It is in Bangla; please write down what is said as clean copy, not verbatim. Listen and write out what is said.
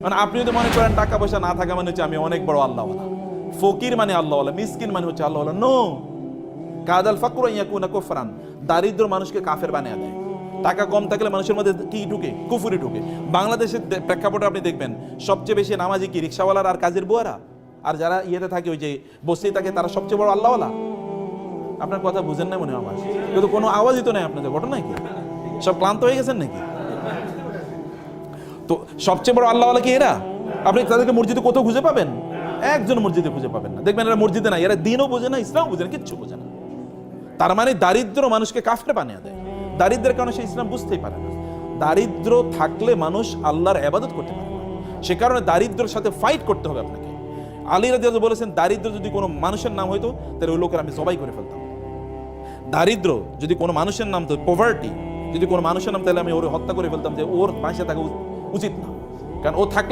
মানে আপনি যদি মনে করেন টাকা পয়সা না থাকা মানে হচ্ছে আমি অনেক বড় আল্লাহওয়ালা, ফকির মানে আল্লাহওয়ালা, মিসকিন মানে হচ্ছে আল্লাহওয়ালা। নো, কাদাল ফাকরু ইয়াকুনা কুফরান, দারিদ্র মানুষকে কাফের বানিয়ে দেয়। টাকা কম থাকলে মানুষের মধ্যে কি ঢুকে? কুফুরি ঢুকে। বাংলাদেশের প্রেক্ষাপটে আপনি দেখবেন সবচেয়ে বেশি নামাজি কি রিক্সাওয়ালার আর কাজের বুয়ারা, আর যারা ইয়েতে থাকে ওই যে বসেই থাকে তারা সবচেয়ে বড় আল্লাহওয়ালা। আপনার কথা বুঝেন না মনে হয় আমার, কিন্তু কোনো আওয়াজই তো নেই আপনাদের, ঘটনা কি? সব ক্লান্ত হয়ে গেছেন নাকি? তো সবচেয়ে বড় আল্লাহওয়ালা কি এরা? আপনি তাদেরকে মসজিদে কোথাও খুঁজে পাবেন? একজন মসজিদে খুঁজে পাবেন না। দেখবেন এরা মসজিদে না, এরা দিনও বোঝে না, ইসলামও বোঝে না, কিচ্ছু বোঝে না। তার মানে দারিদ্র মানুষকে কাফের বানিয়ে দেয়। দারিদ্রের কারণে সে ইসলাম বুঝতেই পারে না। দারিদ্র থাকলে মানুষ আল্লাহর ইবাদত করতে পারে না। সে কারণে দারিদ্রের সাথে ফাইট করতে হবে আপনাকে। আলী রাদিয়াল্লাহু বলেছেন, দারিদ্র যদি কোনো মানুষের নাম হইতো তাহলে ওই লোকের আমি জবাই করে ফেলতাম। দারিদ্র যদি কোনো মানুষের নাম, তো পভার্টি যদি কোনো মানুষের নাম, তাহলে আমি ওর হত্যা করে ফেলতাম, যে ওর পাশে থাকা উচিত না। কারণ ও থাকলে